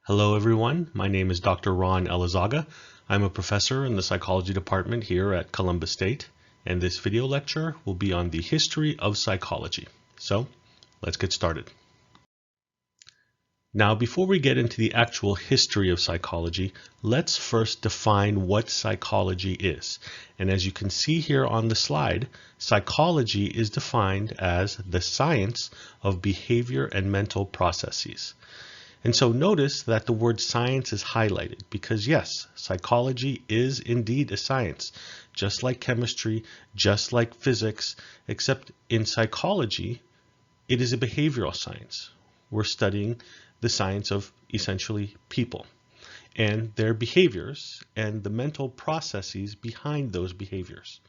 Hello everyone, my name is Dr. Ron Elizaga. I'm a professor in the psychology department here at Columbus State, and this video lecture will be on the history of psychology. So, let's get started. Now, before we get into the actual history of psychology, let's first define what psychology is. And as you can see here on the slide, psychology is defined as the science of behavior and mental processes. And so notice that the word science is highlighted because yes, psychology is indeed a science, just like chemistry, just like physics, except in psychology, it is a behavioral science. We're studying the science of essentially people and their behaviors and the mental processes behind those behaviors.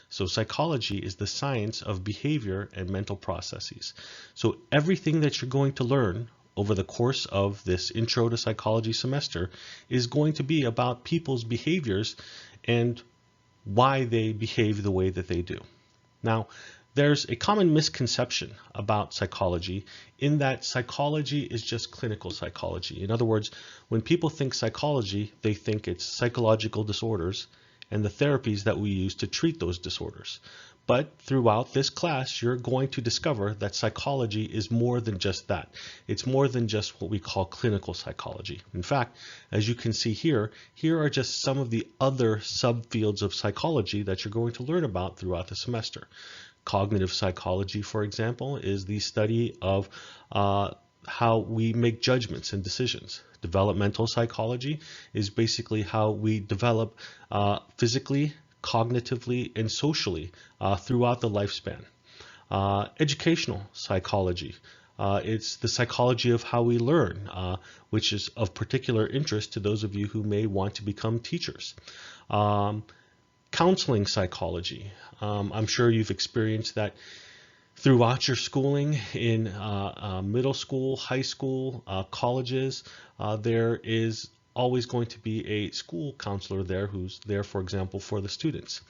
So psychology is the science of behavior and mental processes. So everything that you're going to learn over the course of this Intro to Psychology semester is going to be about people's behaviors and why they behave the way that they do. Now, there's a common misconception about psychology in that psychology is just clinical psychology. In other words, when people think psychology, they think it's psychological disorders and the therapies that we use to treat those disorders. But throughout this class, you're going to discover that psychology is more than just that. It's more than just what we call clinical psychology. In fact, as you can see here are just some of the other subfields of psychology that you're going to learn about throughout the semester. Cognitive psychology, for example, is the study of how we make judgments and decisions. Developmental psychology is basically how we develop physically, cognitively, and socially throughout the lifespan. Educational psychology. It's the psychology of how we learn, which is of particular interest to those of you who may want to become teachers. Counseling psychology. I'm sure you've experienced that throughout your schooling in middle school, high school, colleges. There is always going to be a school counselor there who's there, for example, for the students.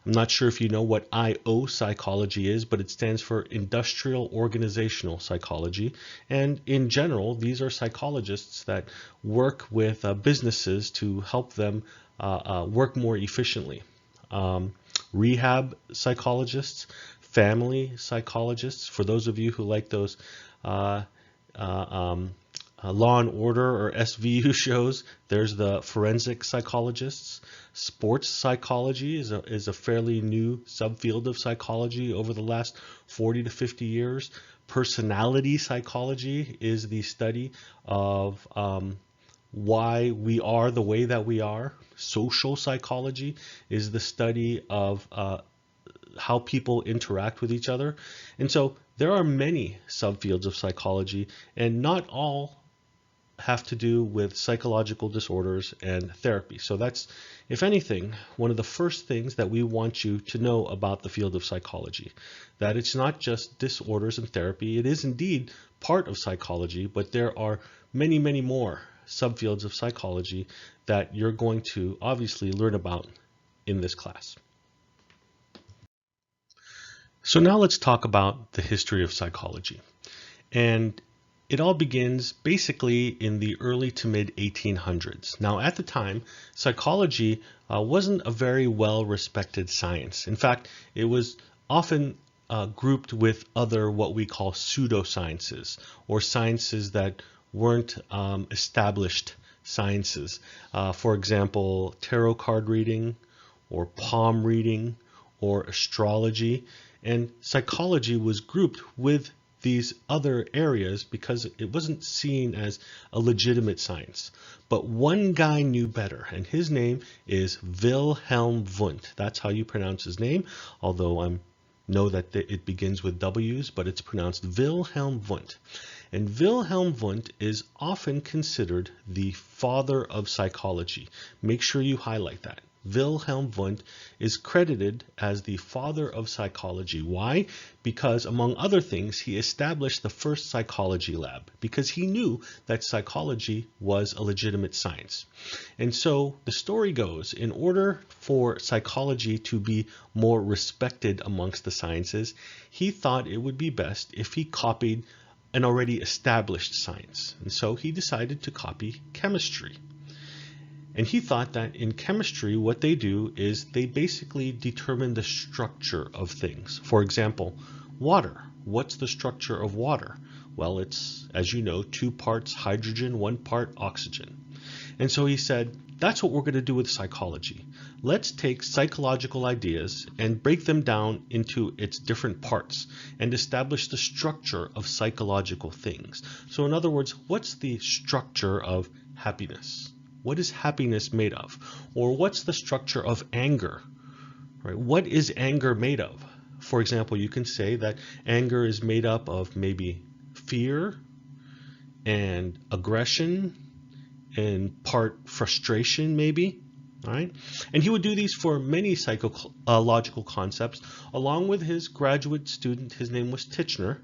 I'm not sure if you know what IO psychology is, but it stands for Industrial Organizational Psychology. And in general, these are psychologists that work with businesses to help them work more efficiently. Rehab psychologists, family psychologists, for those of you who like those Law and Order or SVU shows, there's the forensic psychologists. Sports psychology is a fairly new subfield of psychology over the last 40 to 50 years. Personality psychology is the study of why we are the way that we are. Social psychology is the study of how people interact with each other. And so there are many subfields of psychology, and not all have to do with psychological disorders and therapy. So that's, if anything, one of the first things that we want you to know about the field of psychology, that it's not just disorders and therapy. It is indeed part of psychology, but there are many, many more subfields of psychology that you're going to obviously learn about in this class. So now let's talk about the history of psychology. And it all begins basically in the early to mid 1800s. Now, at the time, psychology wasn't a very well respected science. In fact, it was often grouped with other what we call pseudosciences, or sciences that weren't established sciences. For example, tarot card reading, or palm reading, or astrology. And psychology was grouped with these other areas because it wasn't seen as a legitimate science. But one guy knew better, and his name is Wilhelm Wundt. That's how you pronounce his name, although I know that it begins with W's, but it's pronounced Wilhelm Wundt. And Wilhelm Wundt is often considered the father of psychology. Make sure you highlight that. Wilhelm Wundt is credited as the father of psychology. Why? Because, among other things, he established the first psychology lab because he knew that psychology was a legitimate science. And so the story goes, in order for psychology to be more respected amongst the sciences, he thought it would be best if he copied an already established science. And so he decided to copy chemistry. And he thought that in chemistry, what they do is they basically determine the structure of things. For example, water. What's the structure of water? Well, it's, as you know, 2 parts hydrogen, 1 part oxygen. And so he said, that's what we're going to do with psychology. Let's take psychological ideas and break them down into its different parts and establish the structure of psychological things. So in other words, what's the structure of happiness? What is happiness made of? Or what's the structure of anger? Right? What is anger made of? For example, you can say that anger is made up of maybe fear and aggression and part frustration maybe. All right? And he would do these for many psychological concepts. Along with his graduate student, his name was Titchener,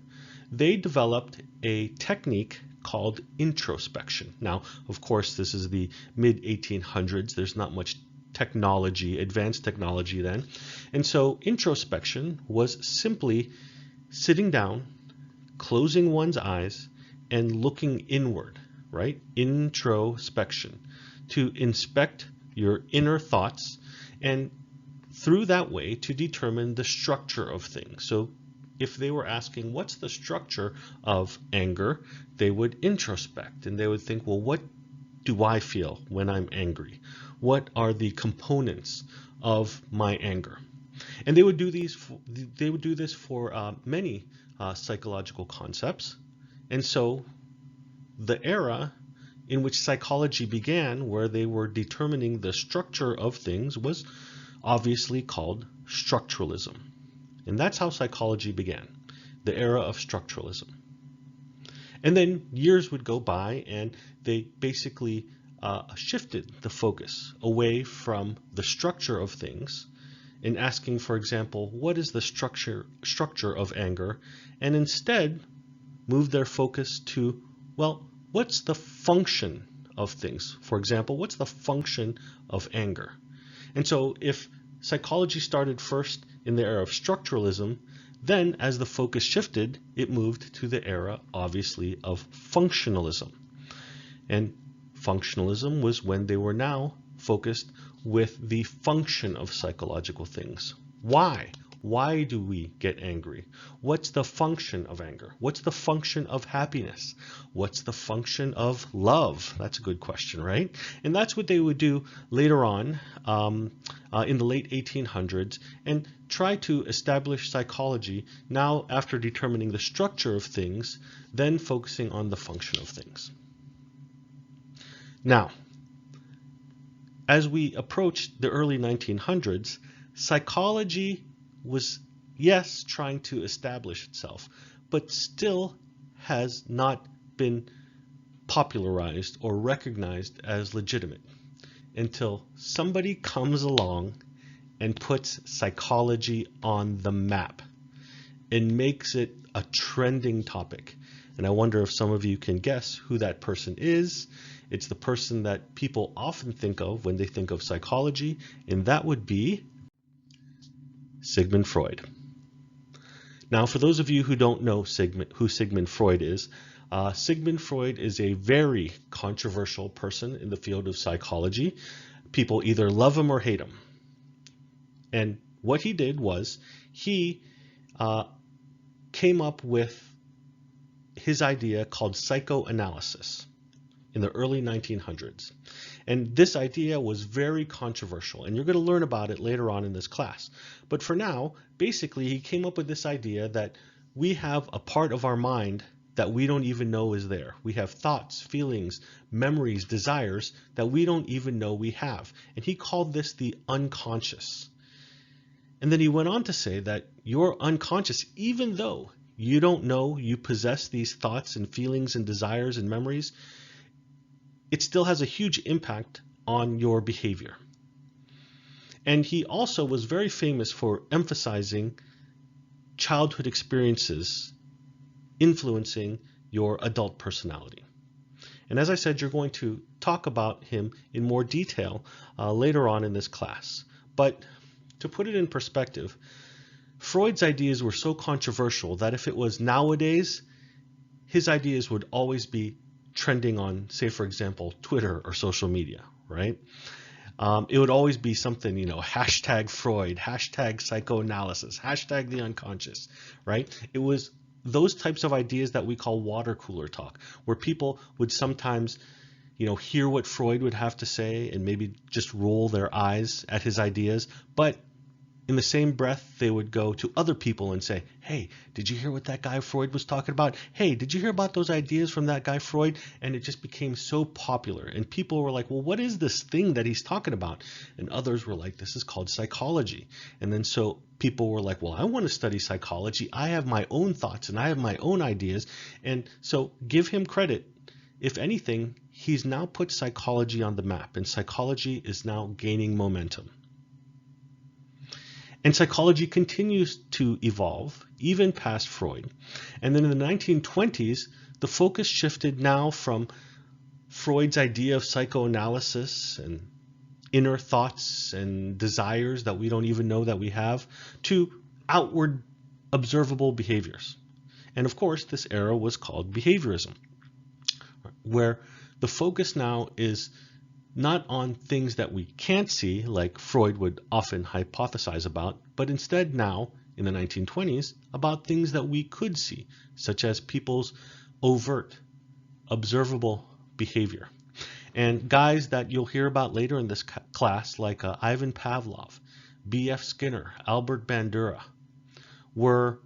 they developed a technique called introspection. Now, of course, this is the mid-1800s. There's not much technology, advanced technology then. And so introspection was simply sitting down, closing one's eyes, and looking inward, right? Introspection, to inspect your inner thoughts, and through that way to determine the structure of things. So if they were asking, what's the structure of anger, they would introspect and they would think, well, what do I feel when I'm angry? What are the components of my anger? And they would do this for many psychological concepts. And so the era in which psychology began, where they were determining the structure of things, was obviously called structuralism. And that's how psychology began, the era of structuralism. And then years would go by and they basically shifted the focus away from the structure of things and asking, for example, what is the structure of anger? And instead moved their focus to, well, what's the function of things? For example, what's the function of anger? And so if psychology started first in the era of structuralism, then as the focus shifted, it moved to the era, obviously, of functionalism. And functionalism was when they were now focused with the function of psychological things. Why? Why do we get angry? What's the function of anger? What's the function of happiness? What's the function of love? That's a good question, right? And that's what they would do later on in the late 1800s and try to establish psychology now after determining the structure of things, then focusing on the function of things. Now, as we approached the early 1900s, psychology was, yes, trying to establish itself, but still has not been popularized or recognized as legitimate until somebody comes along and puts psychology on the map and makes it a trending topic. And I wonder if some of you can guess who that person is. It's the person that people often think of when they think of psychology, and that would be Sigmund Freud. Now, for those of you who don't know who Sigmund Freud is a very controversial person in the field of psychology. People either love him or hate him. And what he did was he came up with his idea called psychoanalysis in the early 1900s. And this idea was very controversial, and you're going to learn about it later on in this class. But for now, basically, he came up with this idea that we have a part of our mind that we don't even know is there. We have thoughts, feelings, memories, desires that we don't even know we have. And he called this the unconscious. And then he went on to say that your unconscious, even though you don't know you possess these thoughts and feelings and desires and memories, it still has a huge impact on your behavior. And he also was very famous for emphasizing childhood experiences influencing your adult personality. And as I said, you're going to talk about him in more detail later on in this class. But to put it in perspective, Freud's ideas were so controversial that if it was nowadays, his ideas would always be trending on, say, for example, Twitter or social media, right? It would always be something, hashtag Freud, hashtag psychoanalysis, hashtag the unconscious, right? It was those types of ideas that we call water cooler talk, where people would sometimes, hear what Freud would have to say and maybe just roll their eyes at his ideas, but in the same breath, they would go to other people and say, hey, did you hear what that guy Freud was talking about? Hey, did you hear about those ideas from that guy Freud? And it just became so popular. And people were like, well, what is this thing that he's talking about? And others were like, this is called psychology. And then so people were like, well, I want to study psychology. I have my own thoughts and I have my own ideas. And so give him credit. If anything, he's now put psychology on the map, and psychology is now gaining momentum. And psychology continues to evolve, even past Freud. And then in the 1920s, the focus shifted now from Freud's idea of psychoanalysis and inner thoughts and desires that we don't even know that we have, to outward observable behaviors. And of course, this era was called behaviorism, where the focus now is not on things that we can't see, like Freud would often hypothesize about, but instead now, in the 1920s, about things that we could see, such as people's overt, observable behavior. And guys that you'll hear about later in this class, like Ivan Pavlov, B.F. Skinner, Albert Bandura, were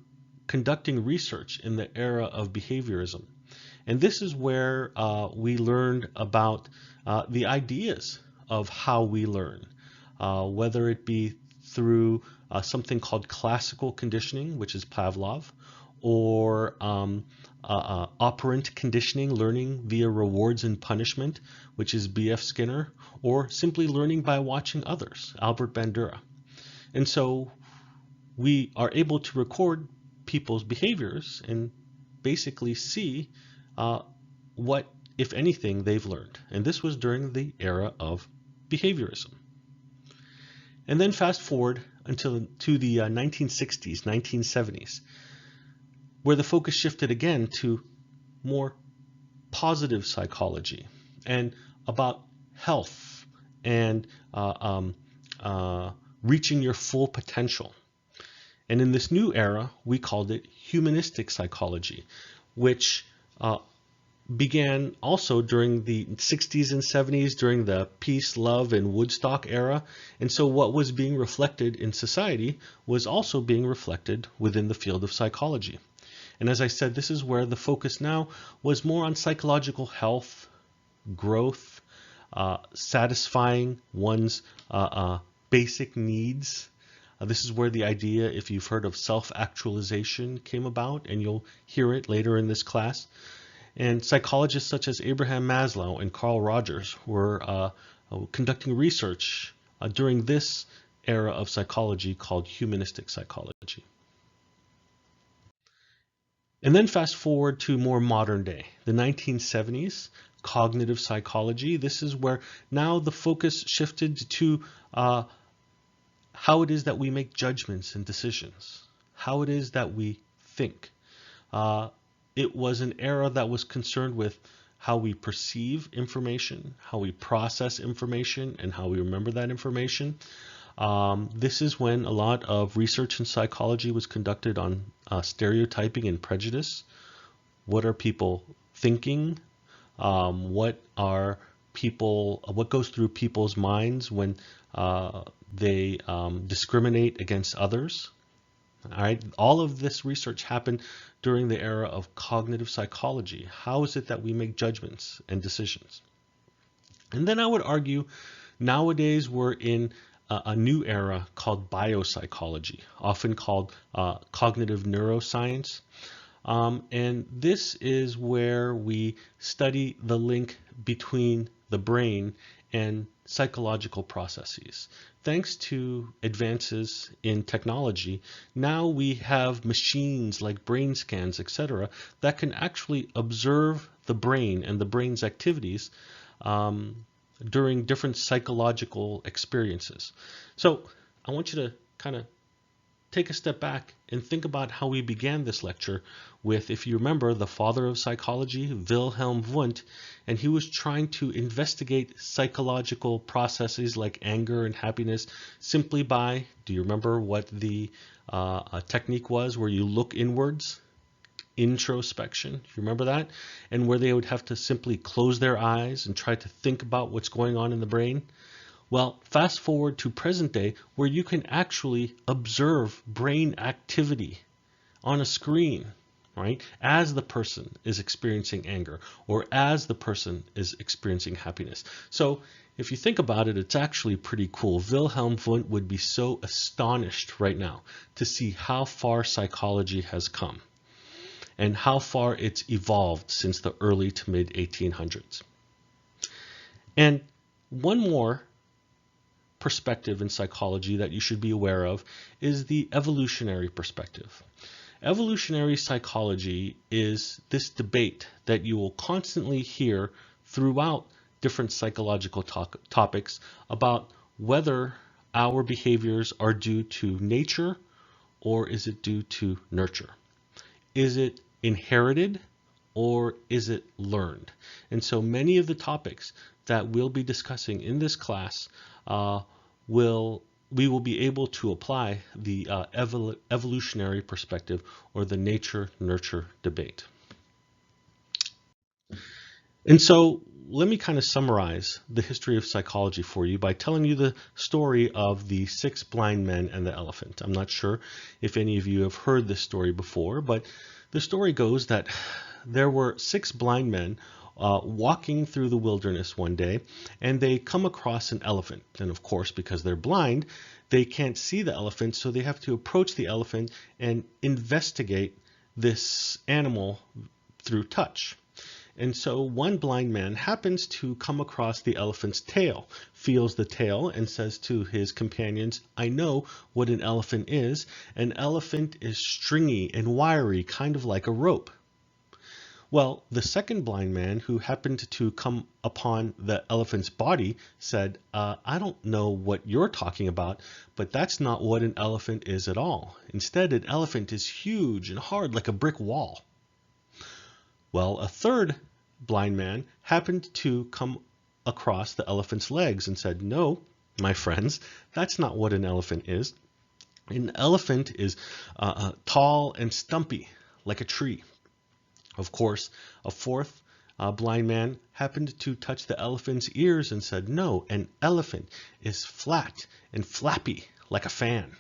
conducting research in the era of behaviorism. And this is where we learned about the ideas of how we learn, whether it be through something called classical conditioning, which is Pavlov, or operant conditioning, learning via rewards and punishment, which is B.F. Skinner, or simply learning by watching others, Albert Bandura. And so we are able to record people's behaviors and basically see what, if anything, they've learned. And this was during the era of behaviorism. And then fast forward to the 1960s, 1970s, where the focus shifted again to more positive psychology and about health and reaching your full potential. And in this new era, we called it humanistic psychology, which began also during the 60s and 70s, during the peace, love, and Woodstock era. And so what was being reflected in society was also being reflected within the field of psychology. And as I said, this is where the focus now was more on psychological health, growth, satisfying one's basic needs. This is where the idea, if you've heard of self-actualization, came about, and you'll hear it later in this class. And psychologists such as Abraham Maslow and Carl Rogers were conducting research during this era of psychology called humanistic psychology. And then fast forward to more modern day, the 1970s, cognitive psychology. This is where now the focus shifted to how it is that we make judgments and decisions, how it is that we think. It was an era that was concerned with how we perceive information, how we process information, and how we remember that information. This is when a lot of research in psychology was conducted on stereotyping and prejudice. What are people thinking? What goes through people's minds when they discriminate against others? All right, all of this research happened during the era of cognitive psychology. How is it that we make judgments and decisions? And then I would argue nowadays we're in a new era called biopsychology, often called cognitive neuroscience. And this is where we study the link between the brain and psychological processes. Thanks to advances in technology, now we have machines like brain scans, etc., that can actually observe the brain and the brain's activities during different psychological experiences. So I want you to kind of take a step back and think about how we began this lecture with, if you remember, the father of psychology, Wilhelm Wundt, and he was trying to investigate psychological processes like anger and happiness simply by, do you remember what the technique was where you look inwards? Introspection, you remember that? And where they would have to simply close their eyes and try to think about what's going on in the brain. Well, fast forward to present day where you can actually observe brain activity on a screen, right? As the person is experiencing anger or as the person is experiencing happiness. So if you think about it, it's actually pretty cool. Wilhelm Wundt would be so astonished right now to see how far psychology has come and how far it's evolved since the early to mid 1800s. And one more perspective in psychology that you should be aware of is the evolutionary perspective. Evolutionary psychology is this debate that you will constantly hear throughout different psychological topics about whether our behaviors are due to nature or is it due to nurture. Is it inherited or is it learned? And so many of the topics that we'll be discussing in this class we will be able to apply the evolutionary perspective or the nature-nurture debate. And so let me kind of summarize the history of psychology for you by telling you the story of the 6 blind men and the elephant. I'm not sure if any of you have heard this story before, but the story goes that there were 6 blind men walking through the wilderness one day, and they come across an elephant. And of course, because they're blind, they can't see the elephant, so they have to approach the elephant and investigate this animal through touch. And so one blind man happens to come across the elephant's tail, feels the tail, and says to his companions, I know what an elephant is. An elephant is stringy and wiry, kind of like a rope. Well, the second blind man, who happened to come upon the elephant's body, said, I don't know what you're talking about, but that's not what an elephant is at all. Instead, an elephant is huge and hard like a brick wall. Well, a third blind man happened to come across the elephant's legs and said, no, my friends, that's not what an elephant is. An elephant is tall and stumpy like a tree. Of course, a fourth blind man happened to touch the elephant's ears and said, no, an elephant is flat and flappy like a fan.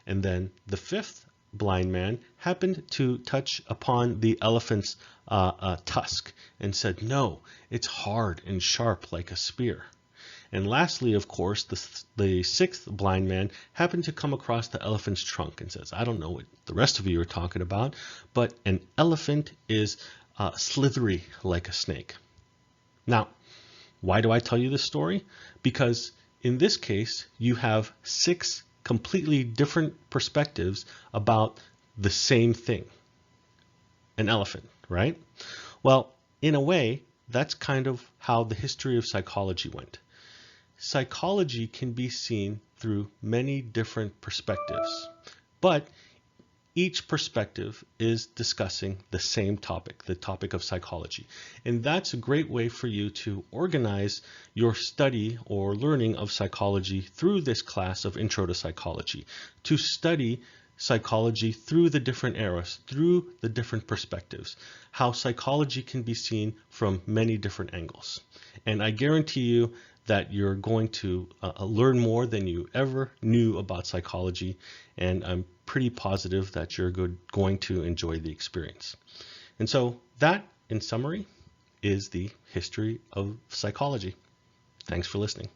And then the fifth blind man happened to touch upon the elephant's tusk and said, no, it's hard and sharp like a spear. And lastly, of course, the sixth blind man happened to come across the elephant's trunk and says, I don't know what the rest of you are talking about, but an elephant is slithery like a snake. Now, why do I tell you this story? Because in this case, you have 6 completely different perspectives about the same thing, an elephant, right? Well, in a way, that's kind of how the history of psychology went. Psychology can be seen through many different perspectives, but each perspective is discussing the same topic, the topic of psychology. And that's a great way for you to organize your study or learning of psychology through this class of Intro to Psychology, to study psychology through the different eras, through the different perspectives, how psychology can be seen from many different angles. And I guarantee you that you're going to learn more than you ever knew about psychology, and I'm pretty positive that you're going to enjoy the experience. And so that, in summary, is the history of psychology. Thanks for listening.